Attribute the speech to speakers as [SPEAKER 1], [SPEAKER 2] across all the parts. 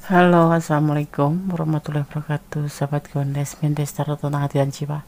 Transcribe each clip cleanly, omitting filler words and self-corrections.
[SPEAKER 1] Halo, assalamualaikum warahmatullahi wabarakatuh. Sahabat Gondes, Mendes Tarot tentang hati dan jiwa.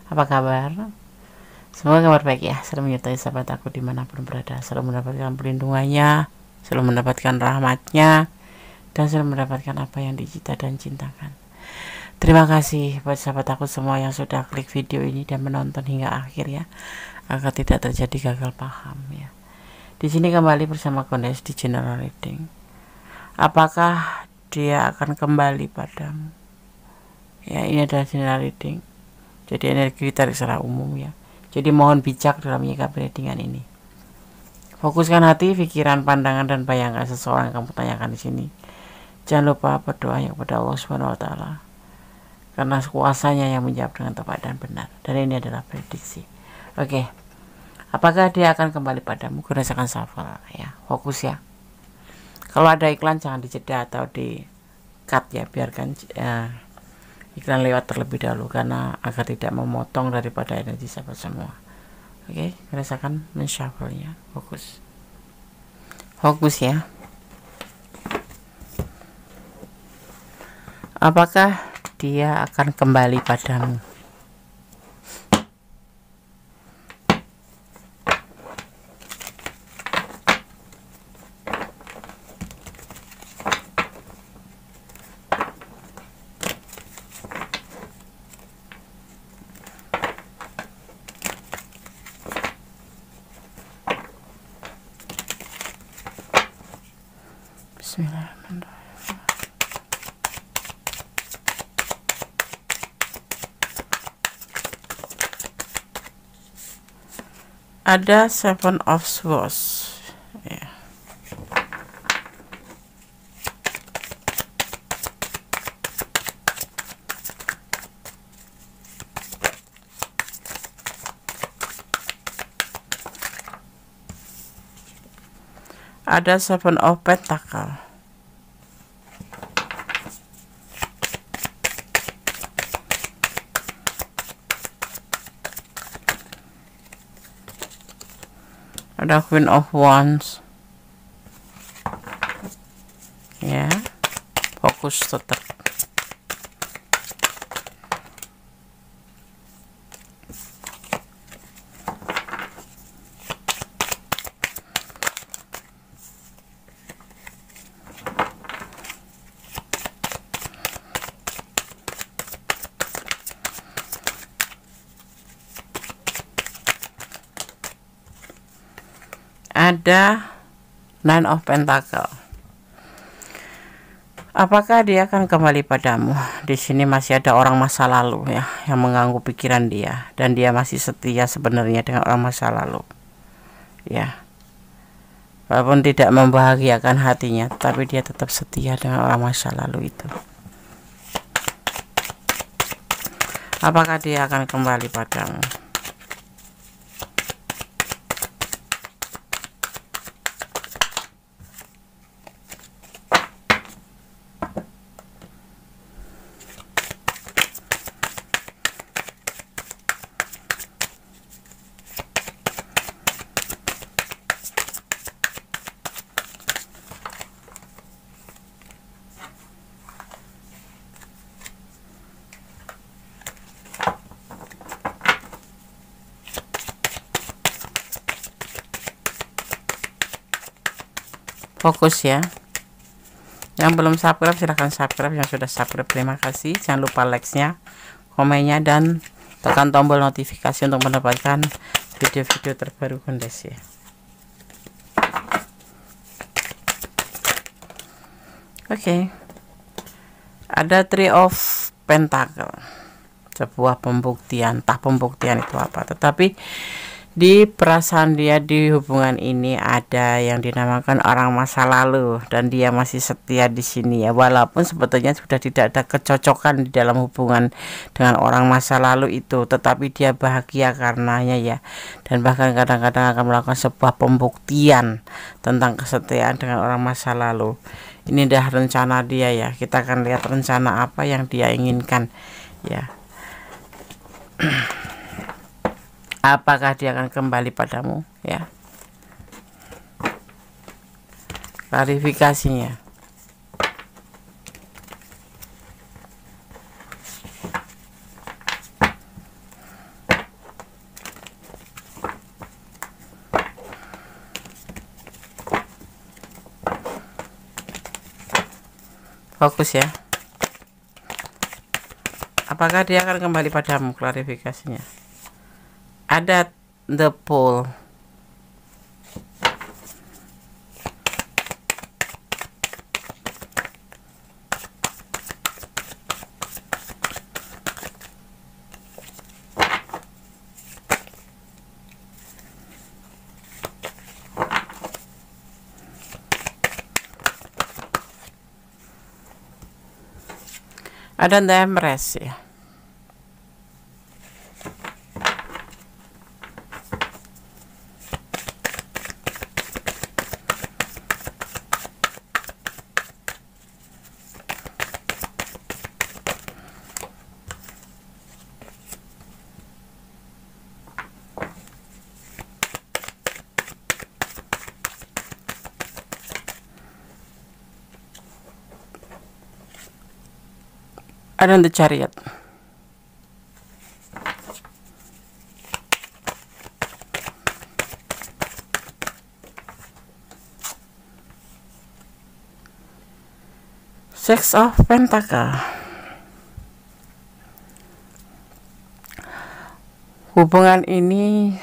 [SPEAKER 1] Apa kabar? Semoga kabar baik ya. Selalu menyertai sahabat aku dimanapun berada. Selalu mendapatkan perlindungannya, selalu mendapatkan rahmatnya, dan selalu mendapatkan apa yang dicita dan cintakan. Terima kasih buat sahabat aku semua yang sudah klik video ini dan menonton hingga akhir ya, agar tidak terjadi gagal paham ya. Di sini kembali bersama Gondes di general reading. Apakah dia akan kembali padamu? Ya, ini adalah general reading. Jadi energi ditarik secara umum ya. Jadi mohon bijak dalam menyikapi readingan ini. Fokuskan hati, pikiran, pandangan, dan bayangkan seseorang yang kamu tanyakan di sini. Jangan lupa berdoa kepada Allah Subhanahu wa Ta'ala, karena kuasanya yang menjawab dengan tepat dan benar. Dan ini adalah prediksi. Oke. Apakah dia akan kembali padamu? Gunakan shuffle ya. Fokus ya. Kalau ada iklan jangan dijeda atau di cut ya, biarkan iklan lewat terlebih dahulu karena agar tidak memotong daripada energi sahabat semua. Oke, rasakan menshuffle-nya. Fokus ya. Apakah dia akan kembali padamu? Bismillahirrahmanirrahim. Ada Seven of Swords ya. Ada Seven of Pentacle. Ada Queen of Wands ya. Fokus tetap. Ada Nine of Pentacle. Apakah dia akan kembali padamu? Di sini masih ada orang masa lalu ya yang mengganggu pikiran dia, dan dia masih setia sebenarnya dengan orang masa lalu. Ya. Walaupun tidak membahagiakan hatinya, tapi dia tetap setia dengan orang masa lalu itu. Apakah dia akan kembali padamu? Fokus ya. Yang belum subscribe silahkan subscribe, yang sudah subscribe terima kasih. Jangan lupa like-nya, komennya, dan tekan tombol notifikasi untuk mendapatkan video-video terbaru Gondes ya. Oke. Ada Three of Pentacle. Sebuah pembuktian, entah pembuktian itu apa, tetapi di perasaan dia di hubungan ini ada yang dinamakan orang masa lalu, dan dia masih setia di sini ya, walaupun sebetulnya sudah tidak ada kecocokan di dalam hubungan dengan orang masa lalu itu, tetapi dia bahagia karenanya ya, dan bahkan kadang-kadang akan melakukan sebuah pembuktian tentang kesetiaan dengan orang masa lalu. Ini dah rencana dia ya, kita akan lihat rencana apa yang dia inginkan ya. Apakah dia akan kembali padamu ya? Klarifikasinya. Fokus ya. Apakah dia akan kembali padamu? Klarifikasinya. Ada the pole. Ada the Empress ya. Ada the Chariot. Six of Pentacle. Hubungan ini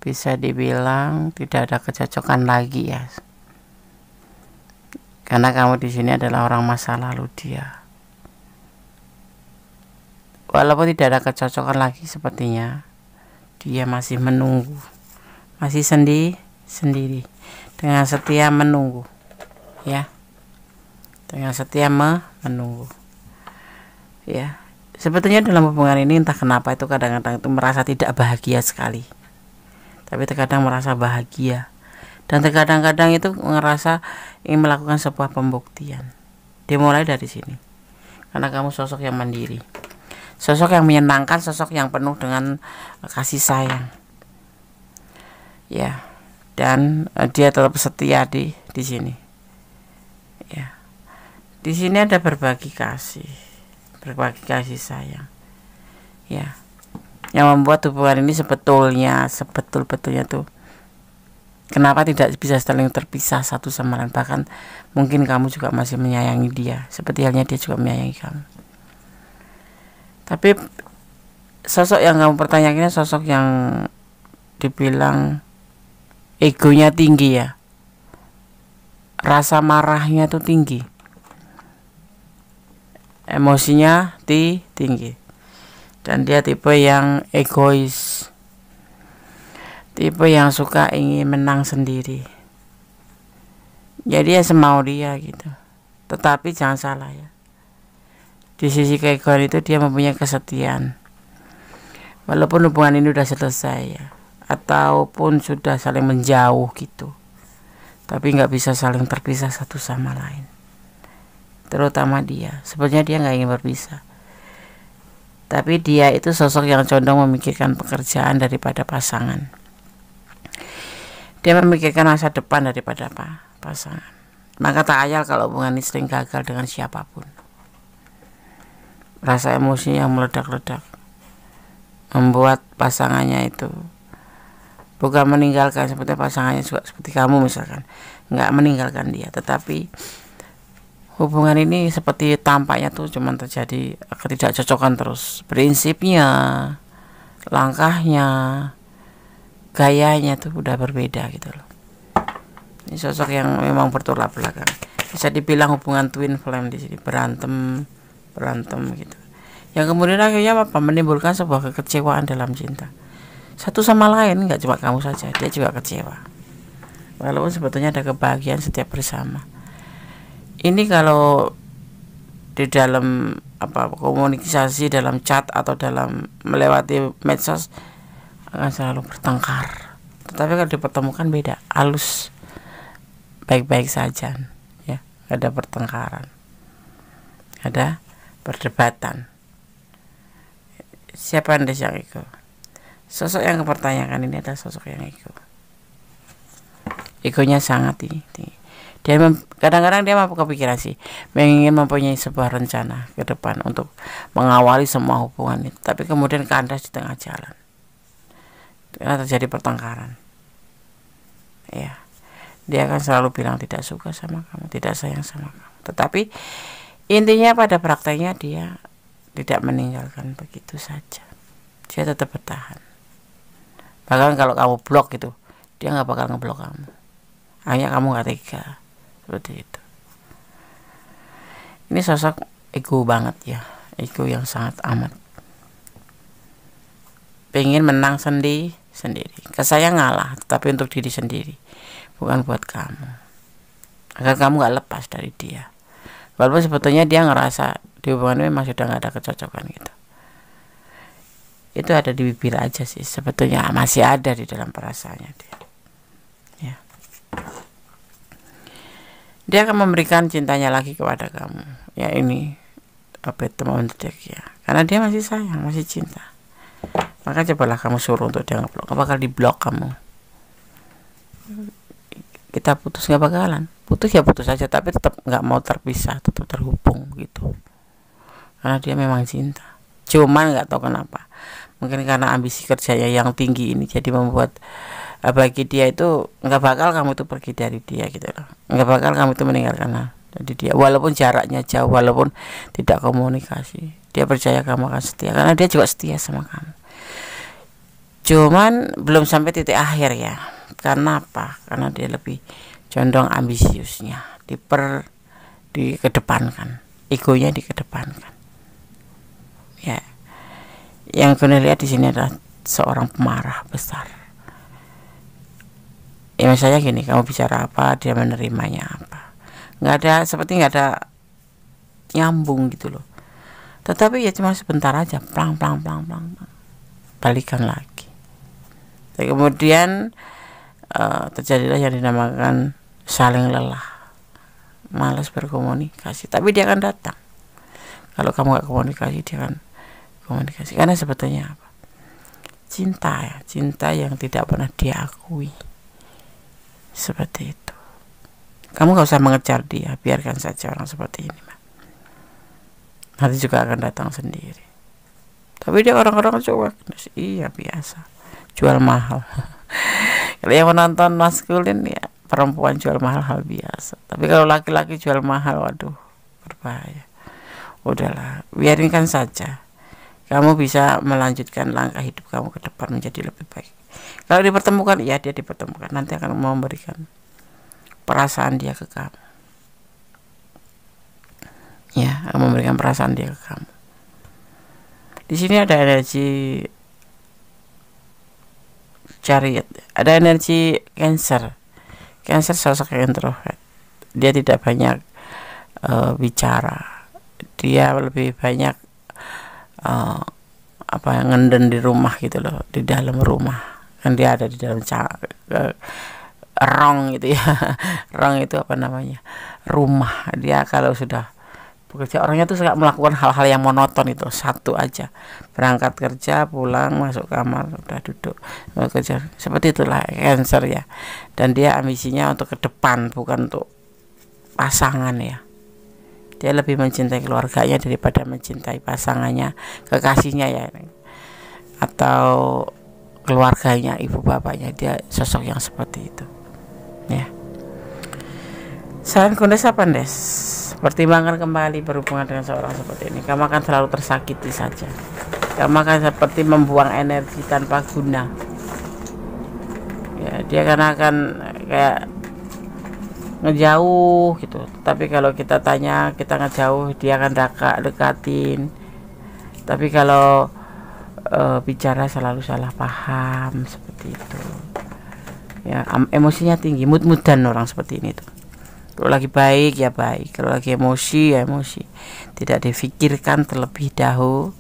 [SPEAKER 1] bisa dibilang tidak ada kecocokan lagi ya. Karena kamu di sini adalah orang masa lalu dia. Walaupun tidak ada kecocokan lagi, sepertinya dia masih menunggu, masih sendiri dengan setia menunggu ya, dengan setia menunggu ya. Sebetulnya dalam hubungan ini entah kenapa itu kadang-kadang itu merasa tidak bahagia sekali, tapi terkadang merasa bahagia, dan terkadang-kadang itu ngerasa ingin melakukan sebuah pembuktian. Dimulai dari sini, karena kamu sosok yang mandiri, sosok yang menyenangkan, sosok yang penuh dengan kasih sayang ya, dan dia tetap setia di sini ya. Di sini ada berbagi kasih sayang ya, yang membuat hubungan ini sebetulnya tuh kenapa tidak bisa saling terpisah satu sama lain. Bahkan mungkin kamu juga masih menyayangi dia seperti halnya dia juga menyayangi kamu. Tapi sosok yang kamu pertanyakan sosok yang dibilang egonya tinggi ya, rasa marahnya tuh tinggi, emosinya tinggi, dan dia tipe yang egois, tipe yang suka ingin menang sendiri. Jadi ya semau dia gitu. Tetapi jangan salah ya, di sisi keegoan itu dia mempunyai kesetiaan. Walaupun hubungan ini sudah selesai ya, ataupun sudah saling menjauh gitu, tapi nggak bisa saling terpisah satu sama lain. Terutama dia, sebenarnya dia nggak ingin berpisah, tapi dia itu sosok yang condong memikirkan pekerjaan daripada pasangan. Dia memikirkan masa depan daripada pasangan. Maka tak ayal kalau hubungan ini sering gagal dengan siapapun. Rasa emosi yang meledak-ledak membuat pasangannya itu bukan meninggalkan, seperti pasangannya juga seperti kamu misalkan, nggak meninggalkan dia, tetapi hubungan ini seperti tampaknya tuh cuman terjadi ketidakcocokan terus. Prinsipnya, langkahnya, gayanya tuh udah berbeda gitu loh. Ini sosok yang memang bertolak belakang. Bisa dibilang hubungan twin flame di sini, berantem gitu. Yang kemudian akhirnya menimbulkan sebuah kekecewaan dalam cinta. Satu sama lain, nggak cuma kamu saja, dia juga kecewa. Walaupun sebetulnya ada kebahagiaan setiap bersama. Ini kalau di dalam komunikasi, dalam chat atau dalam melewati medsos akan selalu bertengkar. Tetapi kalau dipertemukan beda, halus, baik-baik saja ya, ada pertengkaran, ada perdebatan. Siapa Anda yang ego? Sosok yang kepertanyakan ini adalah sosok yang ego. Egonya sangat tinggi. Dia kadang-kadang dia mampu kepikiran sih, ingin mempunyai sebuah rencana ke depan untuk mengawali semua hubungan itu, tapi kemudian kandas di tengah jalan karena terjadi pertengkaran. Ya, dia akan selalu bilang tidak suka sama kamu, tidak sayang sama kamu. Tetapi Intinya pada prakteknya dia tidak meninggalkan begitu saja, dia tetap bertahan. Bahkan kalau kamu blok gitu, dia nggak bakal ngeblok kamu, hanya kamu nggak tega. Seperti itu. Ini sosok ego banget ya, ego yang sangat amat pengen menang sendiri. Saya ngalah, tapi untuk diri sendiri, bukan buat kamu, agar kamu nggak lepas dari dia. Walaupun sebetulnya dia ngerasa di hubungan memang sudah nggak ada kecocokan gitu. Itu ada di bibir aja sih, sebetulnya masih ada di dalam perasaannya dia. Ya. Dia akan memberikan cintanya lagi kepada kamu. Ya ini ya, karena dia masih sayang, masih cinta. Maka cobalah kamu suruh untuk dia ngeblok, gak bakal diblok kamu. Kita putus nggak bakalan, putus ya putus aja, tapi tetap nggak mau terpisah, tetap terhubung gitu. Karena dia memang cinta. Cuman nggak tahu kenapa, mungkin karena ambisi kerjanya yang tinggi ini jadi membuat bagi dia itu nggak bakal kamu itu pergi dari dia gitu loh, nggak bakal kamu itu meninggalkan dari dia, walaupun jaraknya jauh, walaupun tidak komunikasi. Dia percaya kamu akan setia, karena dia juga setia sama kamu. Cuman belum sampai titik akhir ya. Karena apa? Karena dia lebih condong ambisiusnya dikedepankan, egonya dikedepankan. Ya, yang kalian lihat di sini adalah seorang pemarah besar. Ya misalnya gini, kamu bicara apa, dia menerimanya apa, seperti nggak ada nyambung gitu loh. Tetapi ya cuma sebentar aja, plang, balikan lagi. Dan kemudian terjadilah yang dinamakan saling lelah, malas berkomunikasi. Tapi dia akan datang. Kalau kamu gak komunikasi, dia akan komunikasi. Karena sebetulnya apa? Cinta ya, cinta yang tidak pernah diakui. Seperti itu. Kamu gak usah mengejar dia, biarkan saja orang seperti ini. Nanti juga akan datang sendiri. Tapi dia orang-orang cuek. Iya biasa, jual mahal. Kalau yang menonton maskulin ya perempuan jual mahal hal biasa. Tapi kalau laki-laki jual mahal, waduh, berbahaya. Udahlah, biarinkan saja. Kamu bisa melanjutkan langkah hidup kamu ke depan menjadi lebih baik. Kalau dipertemukan, ya dia dipertemukan. Nanti akan memberikan perasaan dia ke kamu. Ya, akan memberikan perasaan dia ke kamu. Di sini ada energi Chariot, ada energi Cancer. Cancer sosok yang introvert. Dia tidak banyak bicara. Dia lebih banyak ngenden di rumah gitu loh, di dalam rumah. Kan dia ada di dalam rong gitu ya. Rong itu apa namanya? Rumah. Dia kalau sudah bekerja, orangnya tuh suka melakukan hal-hal yang monoton itu, satu aja, berangkat kerja, pulang, masuk kamar, udah duduk, bekerja. Seperti itulah Cancer ya. Dan dia ambisinya untuk ke depan, bukan untuk pasangan ya. Dia lebih mencintai keluarganya daripada mencintai pasangannya, kekasihnya ya, atau keluarganya, ibu bapaknya. Dia sosok yang seperti itu ya. Saran Kundes apa Des? Pertimbangkan kembali berhubungan dengan seorang seperti ini. Kamu akan selalu tersakiti saja. Kamu akan seperti membuang energi tanpa guna. Ya, dia akan kayak ngejauh gitu. Tapi kalau kita tanya, kita ngejauh, dia akan dekatin. Tapi kalau bicara selalu salah paham, seperti itu. Ya, emosinya tinggi, mood-moodan orang seperti ini tuh. Kalau lagi baik ya baik, kalau lagi emosi ya emosi, tidak difikirkan terlebih dahulu.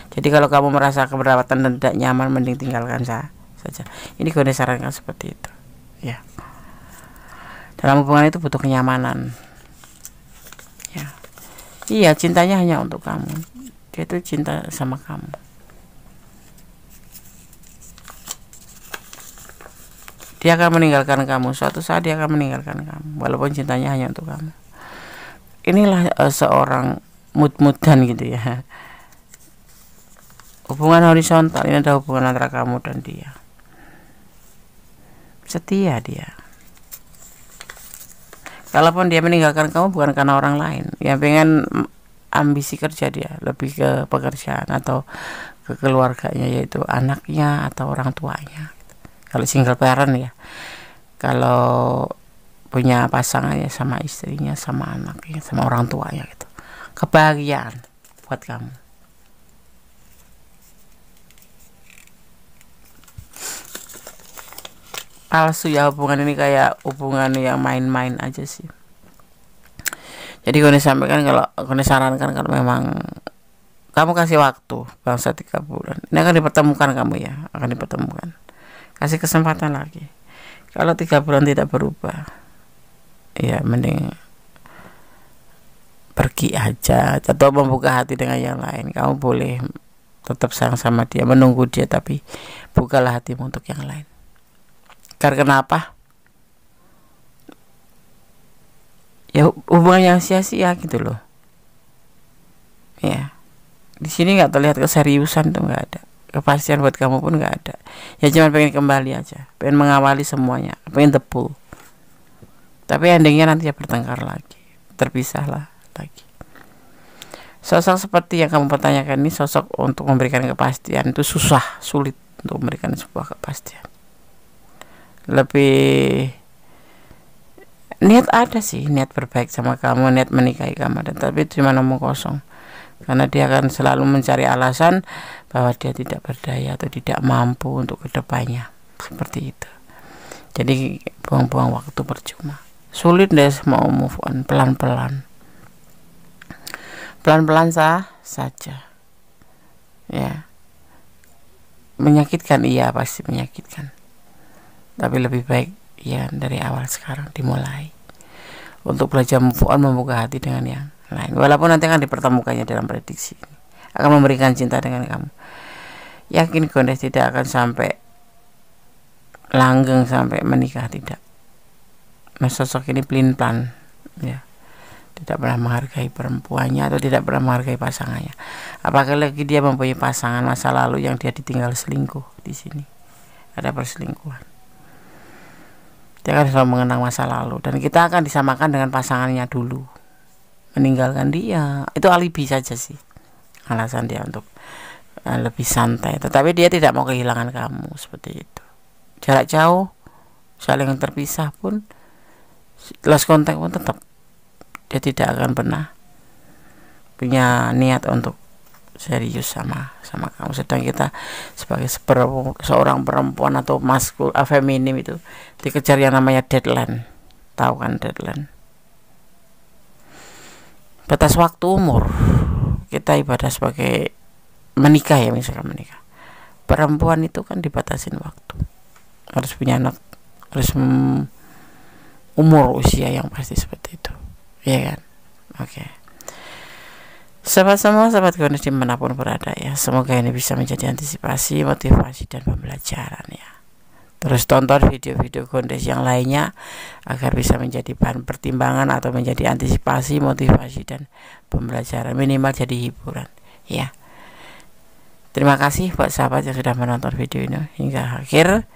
[SPEAKER 1] Jadi kalau kamu merasa keberatan dan tidak nyaman, mending tinggalkan saja. Ini gue sarankan seperti itu ya. Dalam hubungan itu butuh kenyamanan ya. Iya, cintanya hanya untuk kamu. Dia itu cinta sama kamu. Dia akan meninggalkan kamu, suatu saat dia akan meninggalkan kamu, walaupun cintanya hanya untuk kamu. Inilah seorang mood-moodan gitu ya. Hubungan horizontal, ini ada hubungan antara kamu dan dia. Setia dia. Kalaupun dia meninggalkan kamu bukan karena orang lain, ya pengen ambisi kerja, dia lebih ke pekerjaan atau ke keluarganya, yaitu anaknya atau orang tuanya. Kalau single parent ya, kalau punya pasangan ya sama istrinya, sama anaknya, sama orang tuanya gitu. Kebahagiaan buat kamu. Palsu ya hubungan ini, kayak hubungan yang main-main aja sih. Jadi gue sampaikan, kalau gue sarankan, kalau memang kamu kasih waktu bangsa 3 bulan, ini akan dipertemukan kamu ya, akan dipertemukan. Kasih kesempatan lagi. Kalau 3 bulan tidak berubah, ya mending pergi aja atau membuka hati dengan yang lain. Kamu boleh tetap sayang sama dia, menunggu dia, tapi bukalah hatimu untuk yang lain. Karena apa? Ya hubungan yang sia-sia gitu loh. Ya, di sini nggak terlihat keseriusan tuh, nggak ada. Kepastian buat kamu pun nggak ada. Ya cuma pengen kembali aja, pengen mengawali semuanya, pengen tepul. Tapi endingnya nanti ya bertengkar lagi, terpisahlah lagi. Sosok seperti yang kamu pertanyakan ini, sosok untuk memberikan kepastian itu sulit untuk memberikan sebuah kepastian. Lebih niat ada sih, niat berbaik sama kamu, niat menikahi kamu, tapi cuma omong kosong. Karena dia akan selalu mencari alasan bahwa dia tidak berdaya atau tidak mampu untuk kedepannya, seperti itu. Jadi buang-buang waktu percuma. Sulit deh mau move on, pelan-pelan saja ya. Menyakitkan, iya pasti menyakitkan, tapi lebih baik ya dari awal sekarang dimulai untuk belajar move on, membuka hati dengan yang lain. Walaupun nanti akan dipertemukannya dalam prediksi ini, akan memberikan cinta dengan kamu. Yakin Gondes tidak akan sampai langgeng sampai menikah, tidak. Nah, sosok ini pelin plan ya, tidak pernah menghargai perempuannya atau tidak pernah menghargai pasangannya. Apalagi dia mempunyai pasangan masa lalu yang dia ditinggal selingkuh. Di sini ada perselingkuhan. Dia akan selalu mengenang masa lalu, dan kita akan disamakan dengan pasangannya dulu. Meninggalkan dia itu alibi saja sih, alasan dia untuk lebih santai. Tetapi dia tidak mau kehilangan kamu, seperti itu. Jarak jauh, saling terpisah pun, lost contact pun, tetap dia tidak akan pernah punya niat untuk serius sama kamu. Sedang kita sebagai seorang perempuan atau maskul feminim itu dikejar yang namanya deadline. Tahu kan deadline? Batas waktu umur. Kita ibadah sebagai menikah ya, misalkan menikah. Perempuan itu kan dibatasin waktu. Harus punya anak, harus umur usia yang pasti seperti itu. Iya kan? Oke. Sahabat semua, sahabat Gondes dimanapun berada ya, semoga ini bisa menjadi antisipasi, motivasi, dan pembelajaran ya. Terus tonton video-video Gondes yang lainnya agar bisa menjadi bahan pertimbangan atau menjadi antisipasi, motivasi, dan pembelajaran, minimal jadi hiburan ya. Terima kasih buat sahabat yang sudah menonton video ini hingga akhir.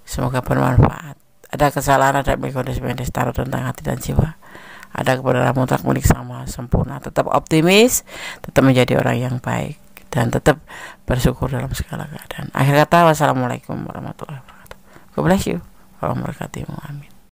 [SPEAKER 1] Semoga bermanfaat. Ada kesalahan, ada Gondes taruh tentang hati dan jiwa. Ada kebenaran mutlak, milik sama sempurna. Tetap optimis, tetap menjadi orang yang baik, dan tetap bersyukur dalam segala keadaan. Akhir kata, wassalamualaikum warahmatullahi wabarakatuh. God bless you. Amin.